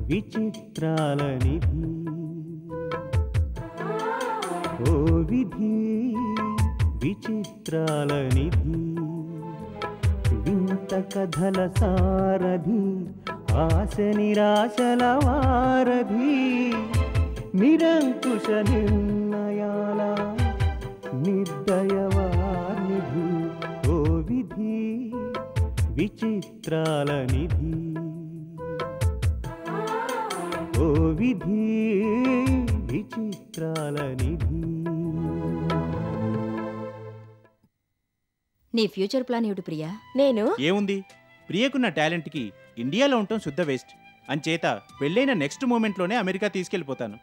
విచిత్రాల నిధి ఓ విధి విచిత్రాల నిధి వింత కథల సారథి ఆశ నిరాశల వారధి నిరంకుశ నిర్ణయాల నిర్దయవానిధి ఓ విధి విచిత్రాల నిధి ఓ విధి విచిత్రాల నిధి. నీ ఫ్యూచర్ ప్లాన్ ఏమిటి ప్రియా? ఏముంది, ప్రియకున్న టాలెంట్కి ఇండియాలో ఉండటం శుద్ధ వేస్ట్. అంచేత పెళ్ళైన నెక్స్ట్ మూమెంట్లోనే అమెరికా తీసుకెళ్ళిపోతాను.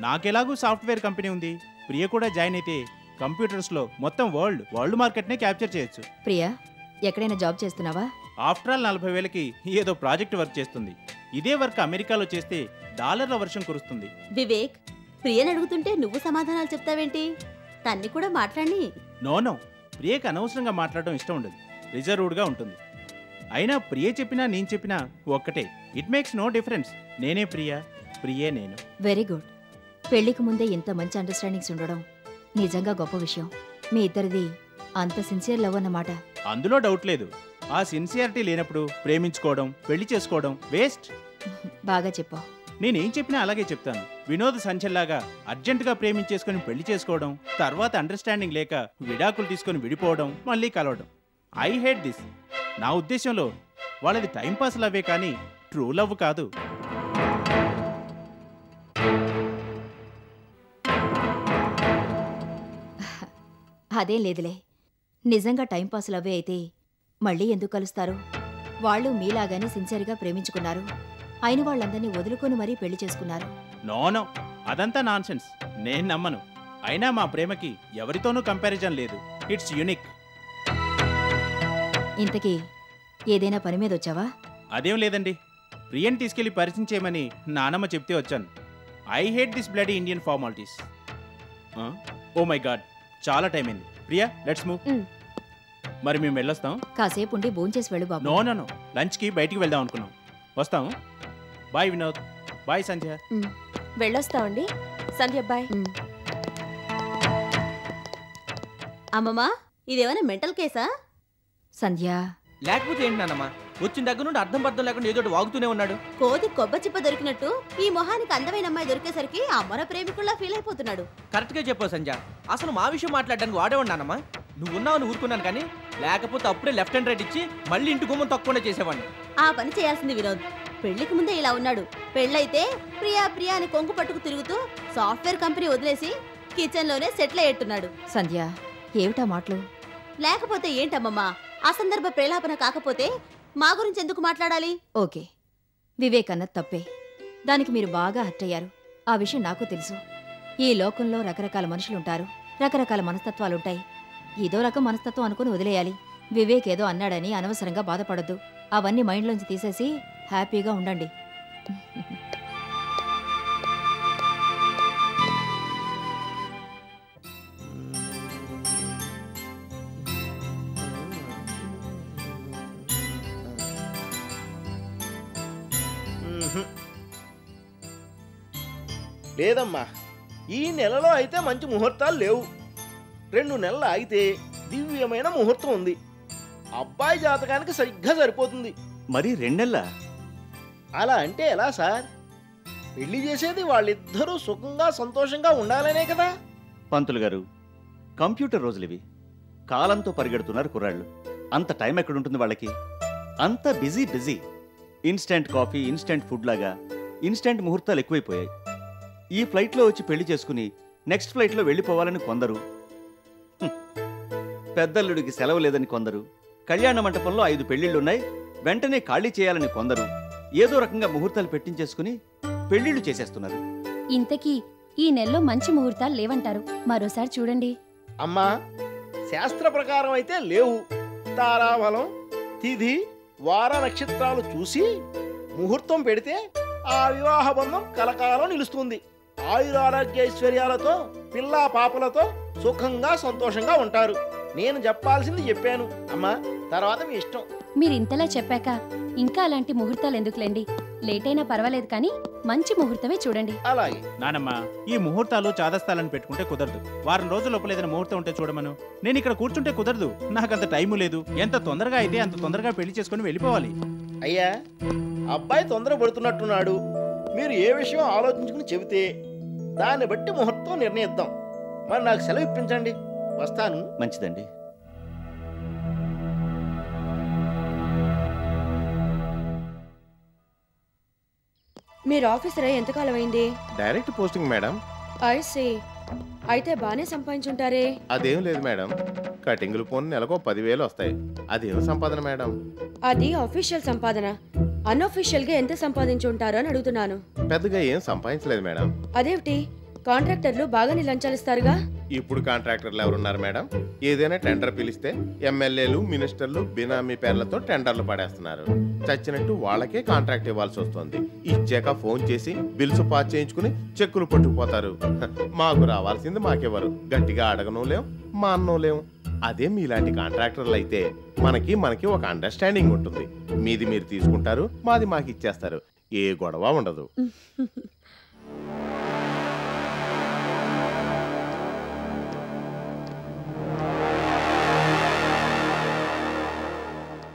నాకెలాగూ సాఫ్ట్వేర్ కంపెనీ ఉంది. ప్రియ కూడా జాయిన్ అయితే కంప్యూటర్స్లో మొత్తం వరల్డ్ మార్కెట్నే క్యాప్చర్ చేయొచ్చు. ప్రియా, ఎక్కడైనా జాబ్ చేస్తున్నావా? ఆఫ్టర్ ఆల్ 40,000కి ఏదో ప్రాజెక్ట్ వర్క్ చేస్తుంది. ఇదే వర్క్ అమెరికాలో చేస్తే డాలర్ల వర్షం కురుస్తుంది. వివేక్, ప్రియని అడుగుతుంటే నువ్వు సమాధానాలు చెప్తావేంటి? తన్ని కూడా మాట్లాడి. నో, ప్రియకి అనవసరంగా మాట్లాడడం ఇష్టం ఉండదు. రిజర్వ్డ్గా ఉంటుంది. అయినా ప్రియ చెప్పినా నేను చెప్పినా ఒక్కటే. It makes no difference. నేనే ప్రియే నేను. Very good. పెళ్లికి ముందే ఇంత మంచి అండర్స్టాండింగ్స్ ఉండడం నిజంగా గొప్ప విషయం. మీ ఇద్దరిది అంత సిన్సియర్ లవ్ అన్నమాట. అందులో డౌట్ లేదు. ఆ సిన్సియారిటీ లేనప్పుడు ప్రేమించుకోవడం, పెళ్లి చేసుకోవడం వేస్ట్. బాగా చెప్పావు. నేనేం చెప్పినా అలాగే చెప్తాను. వినోద్ సంచల్లాగా అర్జెంటుగా ప్రేమించేసుకుని పెళ్లి చేసుకోవడం, తర్వాత అండర్స్టాండింగ్ లేక విడాకులు తీసుకొని విడిపోవడం, మళ్ళీ కలవడం. I hate this. నా ఉద్దేశంలో వాళ్ళది టైంపాస్ లవ్వే కానీ ట్రూ లవ్ కాదు. అదేం లేదులే. నిజంగా టైంపాస్ లవ్వే అయితే మళ్ళీ ఎందుకు కలుస్తారు? వాళ్ళు మీలాగానే సిన్సియర్గా ప్రేమించుకున్నారు. అయిన వాళ్ళందరినీ వదులుకొని మరీ పెళ్లి చేసుకున్నారు. నో, అదంతా నాన్సెన్స్. నేను నమ్మను. అయినా మా ప్రేమకి ఎవరితోనూ కంపారిజన్ లేదు. It's unique. ఇంతకీ ఏదైనా పని మీద వచ్చావా? అదేం లేదండి. ప్రియని తీసుకెళ్లి పరిచయం చేయమని నానమ్మ చెప్తే వచ్చాను. I hate this bloody Indian formalities. Oh my God, చాలా టైం అయింది. Priya, let's move. మరి మేము వెళ్ళొస్తాం. కాసేపు ఉండి భోంచేసి వెళ్ళు బాబు. నో, లంచ్కి బయటికి వెళ్దాం అనుకున్నాం. వస్తాం. బాయ్ వినోద్. బాయ్ సంధ్య. వెళ్ళొస్తామండి. సంధ్య బాయ్. అమ్మమ్మా, ఇదేమైనా మెంటల్ కేసా? సంధ్య, లేకపోతే ఏంటి నాన్నమ్మా? వచ్చిన దగ్గర నుండి అర్థం పర్థం లేకుండా ఏదో వాగుతూనే ఉన్నాడు. కోది కొబ్బచిప్ప దొరికినట్టు ఈ మొహానికి అందమైన అమ్మాయి దొరికేసరికి అమర ప్రేమికుల్లా ఫీల్ అయిపోతున్నాడు. కరెక్ట్ గా చెప్పావు సంజయ్. అసలు మా విషయం మాట్లాడడానికి వాడేవాడు నాన్నమ్మా. నువ్వు ఉన్నావని ఊరుకున్నాను కానీ లేకపోతే అప్పుడే లెఫ్ట్ అండ్ రైట్ ఇచ్చి మళ్ళీ ఇంటి గుమ్మం తక్కువనే చేసేవాడిని. ఆ పని చేయాల్సింది వినోద్. పెళ్లికి ముందే ఇలా ఉన్నాడు. పెళ్ళైతే ప్రియా అని కొంగు పట్టుకు తిరుగుతూ సాఫ్ట్వేర్ కంపెనీ వదిలేసి కిచెన్ లోనే సెటిల్ అయ్యేట్టున్నాడు. సంధ్య, ఏమిటా మాటలు? లేకపోతే ఏంటమ్మమ్మా? అసందర్భ ప్రేలాపన కాకపోతే మా గురించి ఎందుకు మాట్లాడాలి? ఓకే, వివేక్ అన్నది తప్పే. దానికి మీరు బాగా హర్ట్ అయ్యారు. ఆ విషయం నాకు తెలుసు. ఈ లోకంలో రకరకాల మనుషులుంటారు, రకరకాల మనస్తత్వాలుంటాయి. ఏదో రకం మనస్తత్వం అనుకుని వదిలేయాలి. వివేక్ ఏదో అన్నాడని అనవసరంగా బాధపడద్దు. అవన్నీ మైండ్లోంచి తీసేసి హ్యాపీగా ఉండండి. లేదమ్మా, ఈ నెలలో అయితే మంచి ముహూర్తాలు లేవు. 2 నెలలు ఆగితే దివ్యమైన ముహూర్తం ఉంది. అబ్బాయి జాతకానికి సరిగ్గా సరిపోతుంది. మరి 2 నెలల? అలా అంటే ఎలా సార్? పెళ్లి చేసేది వాళ్ళిద్దరూ సుఖంగా సంతోషంగా ఉండాలనే కదా. పంతులు గారు, కంప్యూటర్ రోజులివి. కాలంతో పరిగెడుతున్నారు కుర్రాళ్ళు. అంత టైం ఎక్కడుంటుంది వాళ్ళకి? అంత busy. Instant coffee, instant food లాగా ఇన్స్టెంట్ ముహూర్తాలు ఎక్కువైపోయాయి. ఈ ఫ్లైట్లో వచ్చి పెళ్లి చేసుకుని నెక్స్ట్ ఫ్లైట్లో వెళ్ళిపోవాలని కొందరు, పెద్దల్లుడికి సెలవు లేదని కొందరు, కళ్యాణ మంటపంలో 5 పెళ్లిళ్లున్నాయి వెంటనే ఖాళీ చేయాలని కొందరు, ఏదో రకంగా ముహూర్తాలు పెట్టించేసుకుని పెళ్లిళ్లు చేసేస్తున్నారు. ఇంతకీ ఈ నెలలో మంచి ముహూర్తాలు లేవంటారు. మరోసారి చూడండి. అమ్మా, శాస్త్ర ప్రకారం అయితే లేవు. తారాబలం, తిథి, వార నక్షత్రాలు చూసి ముహూర్తం పెడితే ఆ వివాహ బంధం కలకాలం నిలుస్తుంది. ఆయురారోగ్య ఐశ్వర్యాలతో పిల్లా పాపలతో సుఖంగా సంతోషంగా ఉంటారు. నేను చెప్పాల్సింది చెప్పాను అమ్మా, తర్వాత మీ ఇష్టం. మీరు ఇంతలా చెప్పాక ఇంకా అలాంటి ముహూర్తాలు ఎందుకులేండి. లేట్ అయినా పర్వాలేదు కానీ మంచి ముహూర్తమే చూడండి. అలాగే. నానమ్మ, ఈ ముహూర్తాలు చాదస్తాలని పెట్టుకుంటే కుదరదు. వారం రోజుల లోపల ఏదైనా ముహూర్తం ఉంటే చూడమను. నేను ఇక్కడ కూర్చుంటే కుదరదు, నాకంత టైము లేదు. ఎంత తొందరగా అయితే అంత తొందరగా పెళ్లి చేసుకుని వెళ్ళిపోవాలి. అయ్యా, అబ్బాయి తొందర పడుతున్నట్టున్నాడు. మీరు ఏ విషయం ఆలోచించుకుని చెబితే దాన్ని బట్టి ముహూర్తం నిర్ణయిద్దాం. మరి నాకు సెలవు ఇప్పించండి, వస్తాను. మంచిదండి. మీరు ఆఫీసర్ అయ్యి ఎంతకాలం అయింది? Direct posting madam. ఐసీ. అయితే బానే సంపాదించుంటారే? అదేం లేదు మేడం, కటింగులు పోను నెలకు 10,000 వస్తాయి. అదేం సంపాదన మేడం? అది అఫీషియల్ సంపాదన. అన్అఫీషియల్ గా ఎంత సంపాదించుంటారో అని అడుగుతున్నాను. పెద్దగా ఏం సంపాదించలేదు మేడం. అదేమిటి, కాంట్రాక్టర్లు బాగానే లంచాలిస్తారుగా? ఇప్పుడు కాంట్రాక్టర్లు ఎవరున్నారు మేడం? ఏదైనా టెండర్ పిలిస్తే ఎమ్మెల్యేలు, మినిస్టర్లు బినామీ పేర్లతో టెండర్లు పడేస్తున్నారు. చచ్చినట్టు వాళ్ళకే కాంట్రాక్ట్ ఇవ్వాల్సి వస్తుంది. ఇచ్చాక ఫోన్ చేసి బిల్స్ పాస్ చేయించుకుని చెక్కులు పట్టుకుపోతారు. మాకు రావాల్సింది మాకెవరు? గట్టిగా అడగను లేం, మా అన్నో లేం. అదే మీలాంటి కాంట్రాక్టర్లు అయితే మనకి ఒక అండర్స్టాండింగ్ ఉంటుంది. మీది మీరు తీసుకుంటారు, మాది మాకు ఇచ్చేస్తారు. ఏ గొడవ ఉండదు.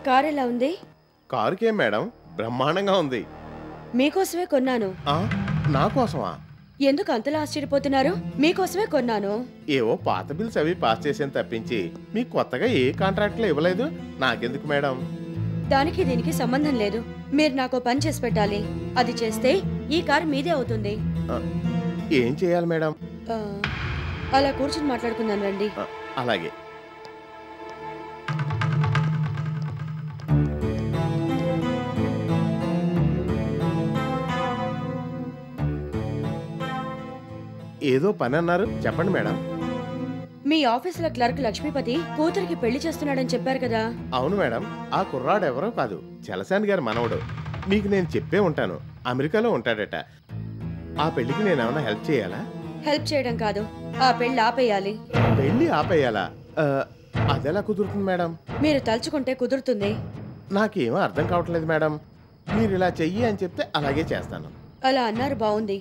కార్ ఎలా ఉంది? కారుకేం మేడం, బ్రహ్మాండంగా ఉంది. మీకోసమే కొన్నాను. నా కోసమా? ఎందుకు అంతలా ఆశ్చర్యపోతున్నారు? మీకోసమే కొన్నాను. ఏవో పాత బిల్స్ అవి పాస్ చేసేని తప్పించి మీకు కొత్తగా ఏ కాంట్రాక్ట్లు ఇవ్వలేదు. నాకెందుకు మేడం? దానికి దీనికి సంబంధం లేదు. మీరు నాకు పని చేసి పెట్టాలి. అది చేస్తే ఈ కార్ మీదే అవుతుంది. ఏం చేయాలి మేడం? అలా కూర్చుని మాట్లాడుకుందాం రండి. అలాగే. ఏదో పని అన్నారు, చెప్పండి మేడం. మీ ఆఫీసులో క్లర్క్ లక్ష్మీపతి కూతురికి పెళ్లి చేస్తున్నాడని చెప్పారు కదా? అవును మేడం, ఆ కుర్రాడు ఎవరో కాదు, చలసాని గారి మనవడు. మీకు నేను చెప్పే ఉంటాను, అమెరికాలో ఉంటాడట. ఆ పెళ్లికి నేనేమన్నా హెల్ప్ చేయాలా? హెల్ప్ చేయడం కాదు, ఆ పెళ్లి ఆపేయాలి. పెళ్లి ఆపేయాలా? అదెలా కుదురుతుంది మేడం? మీరు తలుచుకుంటే కుదురుతుంది. నాకేమో అర్థం కావట్లేదు మేడం. మీరు ఇలా చెయ్యి అని చెప్తే అలాగే చేస్తాను. అలా అన్నారు, బాగుంది.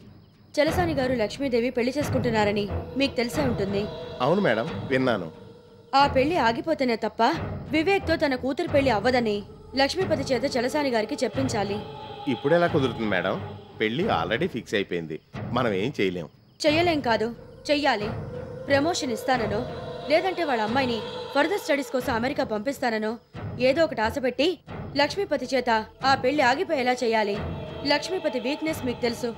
చలసాని గారు లక్ష్మీదేవి పెళ్లి చేసుకుంటున్నారని మీకు తెలిసే ఉంటుంది. అవును మేడం, విన్నాను. ఆ పెళ్లి ఆగిపోతేనే తప్ప వివేక్తో తన కూతురు పెళ్లి అవ్వదని లక్ష్మీపతి చేత చలసాని గారికి చెప్పించాలి. ఇప్పుడు ఎలా కుదురుతుంది మేడం? పెళ్లి ఆల్రెడీ ఫిక్స్ అయిపోయింది, మనం ఏం చేయలేం. చెయ్యలేం కాదు, చెయ్యాలి. ప్రమోషన్ ఇస్తాననో లేదంటే వాళ్ళ అమ్మాయిని ఫర్దర్ స్టడీస్ కోసం అమెరికా పంపిస్తాననో ఏదో ఒకటి ఆశపెట్టి లక్ష్మీపతి చేత ఆ పెళ్లి ఆగిపోయేలా చేయాలి. లక్ష్మీపతి వీక్నెస్ మీకు తెలుసు.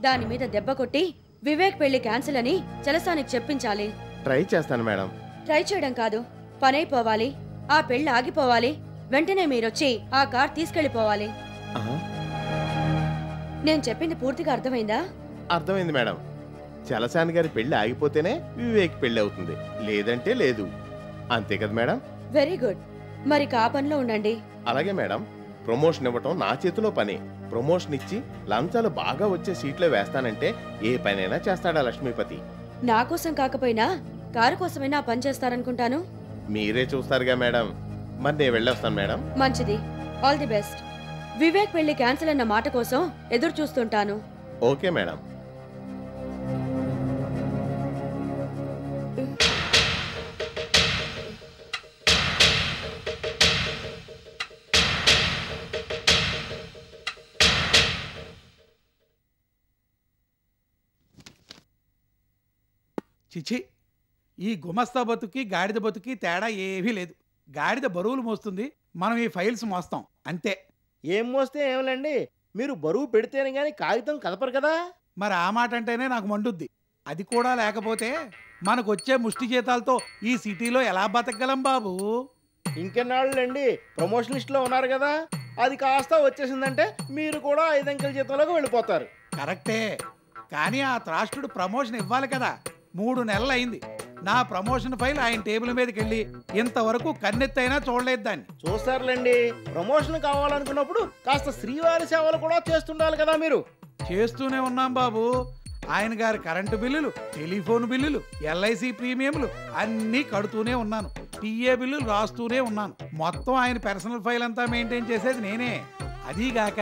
దాని మీద దెబ్బ కొట్టి వివేక్ పెళ్లి క్యాన్సిల్ అని చలసానికి చెప్పించాలి. ట్రై చేస్తాను మేడం. ట్రై చేయడం కాదు, పనైపోవాలి. ఆ పెళ్లి ఆగిపోవాలి. వెంటనే మీరొచ్చి ఆ కార్ తీసుకెళ్లిపోవాలి. నేను చెప్పింది పూర్తిగా అర్థమైందా? అర్థమైంది మేడం. చలసాని గారి పెళ్లి ఆగిపోతేనే వివేక్ పెళ్లి అవుతుంది, లేదంటే లేదు. అంతే కదా మేడం? Very good. మరి ఆ పనిలో ఉండండి. అలాగే మేడం. ప్రమోషన్ ఇవ్వటం నా చేతిలో పని. ప్రమోషన్ ఇచ్చి లంచాలు బాగా వచ్చే సీట్లో వేస్తానంటే ఏ పనైనా చేస్తాడా లక్ష్మీపతి. నా కోసం కాకపోయినా కారు కోసమైనా పని చేస్తారనుకుంటాను. మీరే చూస్తారుగా మేడం. మరి నేను వెళ్ళొస్తాను మేడం. మంచిది, ఆల్ ది బెస్ట్. వివేక్ పెళ్లి క్యాన్సిల్ అన్న మాట కోసం ఎదురు చూస్తుంటాను. Okay madam. చిచి, ఈ గుమస్తా బతుకి గాడిద బతుకి తేడా ఏమీ లేదు. గాడిద బరువులు మోస్తుంది, మనం ఈ ఫైల్స్ మోస్తాం అంతే. ఏం మోస్తే ఏమలండి, మీరు బరువు పెడితేనే గాని కాగితం కదపరు కదా. మరి ఆ మాట అంటేనే నాకు మండుద్ది. అది కూడా లేకపోతే మనకు వచ్చే ముష్టి జీతాలతో ఈ సిటీలో ఎలా బతకగలం బాబు? ఇంకెన్నాళ్ళండి, ప్రమోషన్ లిస్ట్లో ఉన్నారు కదా, అది కాస్త వచ్చేసిందంటే మీరు కూడా 5 అంకెల జీతంలోకి వెళ్ళిపోతారు. కరెక్టే, కానీ ఆ త్రాష్టుడు ప్రమోషన్ ఇవ్వాలి కదా. 3 నెలలు అయింది నా ప్రమోషన్ ఫైల్ ఆయన టేబుల్ మీదకి వెళ్ళి ఇంతవరకు కన్నెత్తైనా చూడలేదు దాన్ని. చూస్తారులేండి, ప్రమోషన్ కావాలనుకున్నప్పుడు కాస్త శ్రీవారి సేవలు కూడా చేస్తుండాలి కదా. మీరు చేస్తూనే ఉన్నాం బాబు. ఆయన గారి కరెంటు బిల్లులు, టెలిఫోన్ బిల్లులు, LIC ప్రీమియంలు అన్నీ కడుతూనే ఉన్నాను. టీఏ బిల్లులు రాస్తూనే ఉన్నాను. మొత్తం ఆయన పర్సనల్ ఫైల్ అంతా మెయింటైన్ చేసేది నేనే. అదీగాక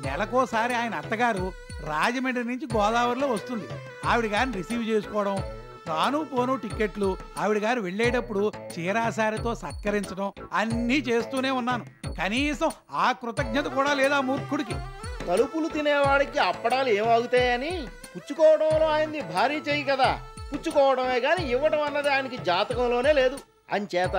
నెలకోసారి ఆయన అత్తగారు రాజమండ్రి నుంచి గోదావరిలో వస్తుంది. ఆవిడ గారిని రిసీవ్ చేసుకోవడం, రాను పోను టిక్కెట్లు, ఆవిడ గారు వెళ్ళేటప్పుడు చీరాసారితో సత్కరించడం అన్నీ చేస్తూనే ఉన్నాను. కనీసం ఆ కృతజ్ఞత కూడా లేదా మూర్ఖుడికి. తలుపులు తినేవాడికి అప్పడాలు ఏమాగుతాయని పుచ్చుకోవడంలో ఆయనది భారీ చెయ్యి కదా. పుచ్చుకోవడమే కానీ ఇవ్వడం అన్నది ఆయనకి జాతకంలోనే లేదు. అంచేత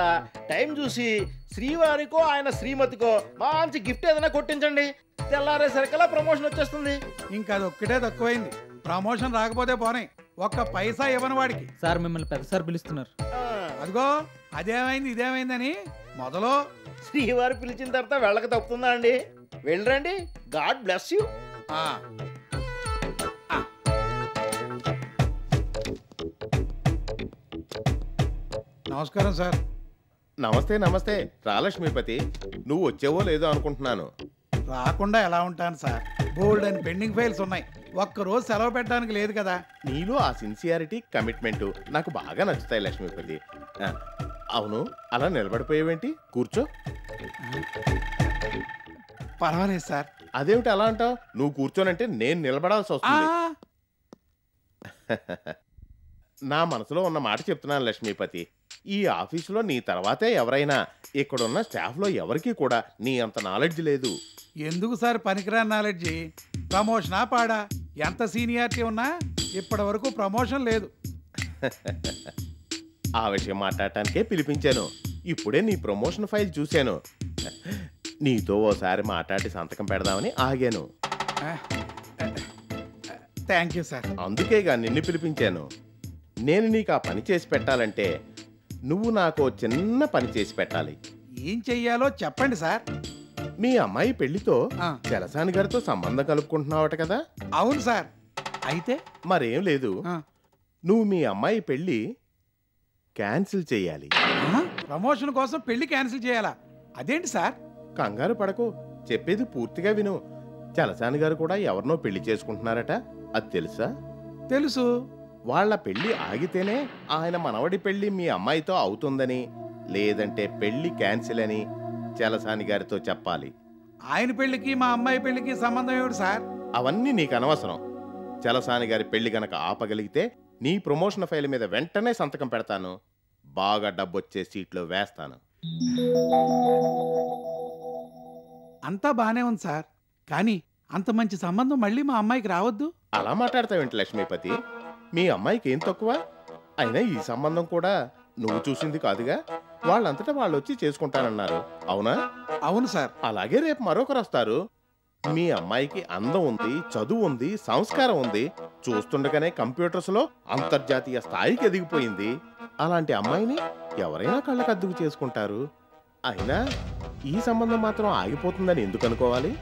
టైం చూసి శ్రీవారికో ఆయన శ్రీమతికో మంచి గిఫ్ట్ ఏదైనా కొట్టించండి. తెల్లారేసరికల్లా ప్రమోషన్ వచ్చేస్తుంది. ఇంకా అదొక్కటే తక్కువైంది. ప్రమోషన్ రాకపోతే పోనీ, ఒక్క పైసా ఇవ్వని వాడికి. సార్ మిమ్మల్ని పెద్ద సార్ పిలుస్తున్నారు. అదిగో అదేమైంది ఇదేమైందని మొదలు. శ్రీవారు పిలిచిన తర్వాత వెళ్ళక తప్పుతుందా అండి? వెళ్ళరండి. God bless you. నమస్కారం సార్. నమస్తే నమస్తే. రాలక్ష్మీపతి, నువ్వు వచ్చేవో లేదో అనుకుంటున్నాను. రాకుండా ఎలా ఉంటాను sir? Bold and pending files ఉన్నాయి. ఒక్కరోజు సెలవు పెట్టడానికి లేదు కదా. నీలో ఆ సిన్సియారిటీ, కమిట్మెంట్ నాకు బాగా నచ్చుతాయి లక్ష్మీపతి. అవును, అలా నిలబడిపోయేవేంటి? కూర్చో. పర్వాలేదు సార్. అదేమిటి అలా అంటావు? నువ్వు కూర్చోనంటే నేను నిలబడాల్సి వస్తుంది. నా మనసులో ఉన్న మాట చెప్తున్నాను లక్ష్మీపతి. ఈ ఆఫీసులో నీ తర్వాతే ఎవరైనా, ఇక్కడున్న స్టాఫ్లో ఎవరికీ కూడా నీ అంత నాలెడ్జ్ లేదు. ఎందుకు సార్ పనికిరాని నాలెడ్జి? ప్రమోషనా పాడా? ఎంత సీనియారిటీ ఉన్నా ఇప్పటి వరకు ప్రమోషన్ లేదు. ఆ విషయం మాట్లాడటానికే పిలిపించాను. ఇప్పుడే నీ ప్రమోషన్ ఫైల్ చూశాను. నీతో ఓసారి మాట్లాడి సంతకం పెడదామని ఆగాను. Thank you sir. అందుకేగా నిన్ను పిలిపించాను. నేను నీకు ఆ పని చేసి పెట్టాలంటే నువ్వు నాకు చిన్న పని చేసి పెట్టాలి. ఏం చెయ్యాలో చెప్పండి సార్. మీ అమ్మాయి పెళ్లితో చలసాని గారితో సంబంధం కలుపుకుంటున్నావట కదా? అవును సార్. అయితే మరేం లేదు, నువ్వు మీ అమ్మాయి పెళ్లి క్యాన్సిల్ చెయ్యాలి. ప్రమోషన్ కోసం పెళ్లి క్యాన్సిల్ చేయాలా? అదేంటి సార్? కంగారు పడకు, చెప్పేది పూర్తిగా విను. చలసాని గారు కూడా ఎవరినో పెళ్లి చేసుకుంటున్నారట. అది తెలుసా? తెలుసు. వాళ్ళ పెళ్లి ఆగితేనే ఆయన మనవడి పెళ్లి మీ అమ్మాయితో అవుతుందని, లేదంటే పెళ్లి క్యాన్సిల్ అని చలసాని గారితో చెప్పాలి. ఆయన పెళ్లికి మా అమ్మాయి పెళ్లికి సంబంధం ఏమిటి సార్? అవన్నీ నీకు అనవసరం. చలసాని గారి పెళ్లి గనక ఆపగలిగితే నీ ప్రమోషన్ ఫైల్ మీద వెంటనే సంతకం పెడతాను. బాగా డబ్బొచ్చే సీట్లో వేస్తాను. అంతా బానే ఉంది సార్, కానీ అంత మంచి సంబంధం మళ్ళీ మా అమ్మాయికి రావద్దు. అలా మాట్లాడతావేంటి లక్ష్మీపతి? మీ అమ్మాయికి ఏం తక్కువ? అయినా ఈ సంబంధం కూడా నువ్వు చూసింది కాదుగా. వాళ్ళంతటా వాళ్ళు వచ్చి చేసుకుంటానన్నారు. అవునా? అవును సార్. అలాగే రేపు మరొకరు వస్తారు. మీ అమ్మాయికి అందం ఉంది, చదువు ఉంది, సంస్కారం ఉంది. చూస్తుండగానే కంప్యూటర్స్లో అంతర్జాతీయ స్థాయికి ఎదిగిపోయింది. అలాంటి అమ్మాయిని ఎవరైనా కళ్ళకద్దుకు చేసుకుంటారు. అయినా ఈ సంబంధం మాత్రం ఆగిపోతుందని ఎందుకు అనుకోవాలి?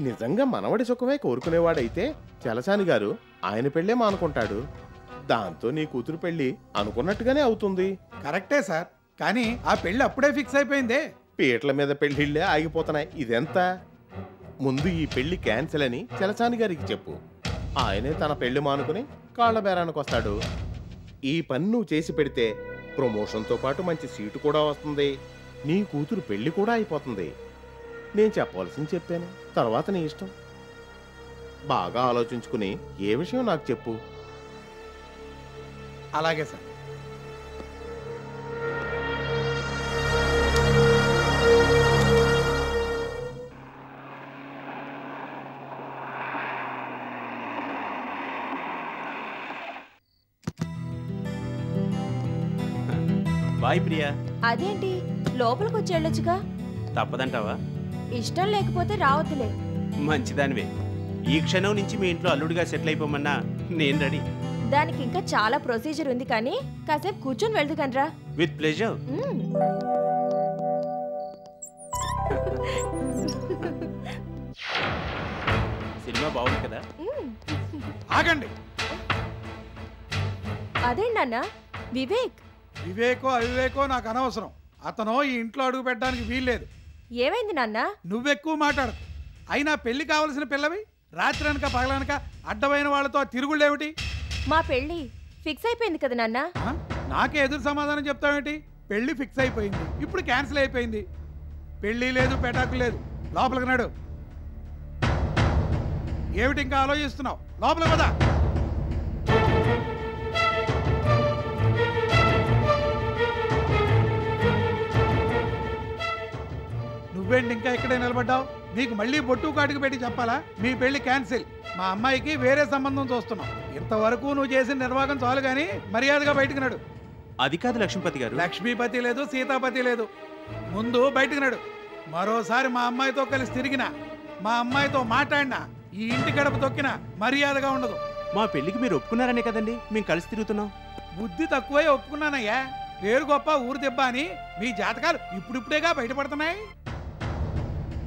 నిజంగా మనవడి సుఖమే కోరుకునేవాడైతే చలసాని గారు ఆయన పెళ్ళే మానుకుంటాడు. దాంతో నీ కూతురు పెళ్లి అనుకున్నట్టుగానే అవుతుంది. కరెక్టే సార్, కానీ ఆ పెళ్లి అప్పుడే ఫిక్స్ అయిపోయిందే. పీటల మీద పెళ్లిళ్లే ఆగిపోతున్నాయి. ఇదెంత? ముందు ఈ పెళ్లి క్యాన్సిల్ అని చలసాని గారికి చెప్పు. ఆయనే తన పెళ్లి మానుకుని కాళ్ల బేరానికి వస్తాడు. ఈ పని నువ్వు చేసి పెడితే ప్రమోషన్తో పాటు మంచి సీటు కూడా వస్తుంది. నీ కూతురు పెళ్లి కూడా అయిపోతుంది. నేను చెప్పవలసింది చెప్పాను, తర్వాత నీ ఇష్టం. బాగా ఆలోచించుకుని ఏ విషయం నాకు చెప్పు. అలాగే సార్. బాయ్ ప్రియా. అదేంటి లోపలికి వచ్చి వెళ్ళొచ్చుగా? తప్పదంటావా? ఇష్టం లేకపోతే రావద్దులే. మంచిదానివే. ఈ క్షణం నుంచి మీ ఇంట్లో అల్లుడిగా సెటిల్ అయిపోమన్నా నేను రెడీ. దానికి ఇంకా చాలా ప్రొసీజర్ ఉంది, కానీ కాసేపు కూర్చొని వెళ్దు కనరా. With pleasure. సినిమా బాగుంది కదా? ఆగండి. అదేంటి నాన్న, వివేక్. వివేకో అవివేకో నాకు అనవసరం. అతను ఈ ఇంట్లో అడుగు పెట్టడానికి వీల్లేదు. ఏమైంది నాన్న? నువ్వెక్కువ మాట్లాడు. అయినా పెళ్లి కావలసిన పిల్లవి రాత్రి అనక పగలనక అడ్డమైన వాళ్ళతో తిరుగుళ్ళేమిటి? మా పెళ్లి ఫిక్స్ అయిపోయింది కదా నాన్న. నాకే ఎదురు సమాధానం చెప్తావేంటి? పెళ్లి ఫిక్స్ అయిపోయింది, ఇప్పుడు క్యాన్సిల్ అయిపోయింది. పెళ్లి లేదు, పెటాకు లేదు. లోపలికి నాడు. ఏమిటి ఇంకా ఆలోచిస్తున్నావు? లోపల కదా. నువ్వేంటి ఇంకా ఇక్కడే నిలబడ్డావు? నీకు మళ్ళీ బొట్టు కాటికి పెట్టి చెప్పాలా? మీ పెళ్లి క్యాన్సిల్. మా అమ్మాయికి వేరే సంబంధం చూస్తున్నాం. ఇంతవరకు నువ్వు చేసిన నిర్వాహకం చాలు గాని మర్యాదగా బయటకు నడు. అది కాదు లక్ష్మీపతి గారు. లక్ష్మీపతి లేదు, సీతాపతి లేదు. ముందు బయటకు నడు. మరోసారి మా అమ్మాయితో కలిసి తిరిగినా, మా అమ్మాయితో మాట్లాడినా, ఈ ఇంటి గడప తొక్కినా మర్యాదగా ఉండదు. మా పెళ్లికి మీరు ఒప్పుకున్నారనే కదండి మేము కలిసి తిరుగుతున్నాం. బుద్ధి తక్కువే ఒప్పుకున్నానయ్యా. పేరు గొప్ప ఊరు దెబ్బ అని మీ జాతకాలు ఇప్పుడిప్పుడేగా బయటపడుతున్నాయి.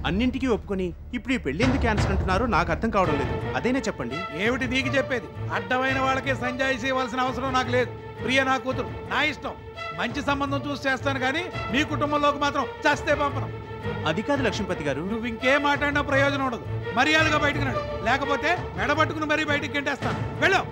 అన్నింటికీ ఒప్పుకొని ఇప్పుడు ఈ పెళ్లి ఎందుకు క్యాన్సిల్ అంటున్నారో నాకు అర్థం కావడం లేదు. అదేనే చెప్పండి. ఏమిటి నీకు చెప్పేది? అడ్డమైన వాళ్ళకే సంజాయిషి ఇవ్వాల్సిన అవసరం నాకు లేదు. ప్రియ నా కూతురు, నా ఇష్టం. మంచి సంబంధం చూసి చేస్తాను కానీ మీ కుటుంబంలోకి మాత్రం చస్తే పంపను. అది కాదు లక్ష్మీపతి గారు. నువ్వు ఇంకేం మాట్లాడినా ప్రయోజనం ఉండదు. మర్యాదగా బయటకు నడు, లేకపోతే మెడబట్టుకుని మరీ బయటికి గెంటేస్తాను. వెళ్ళు.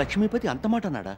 లక్ష్మీపతి అంత మాట అన్నాడా?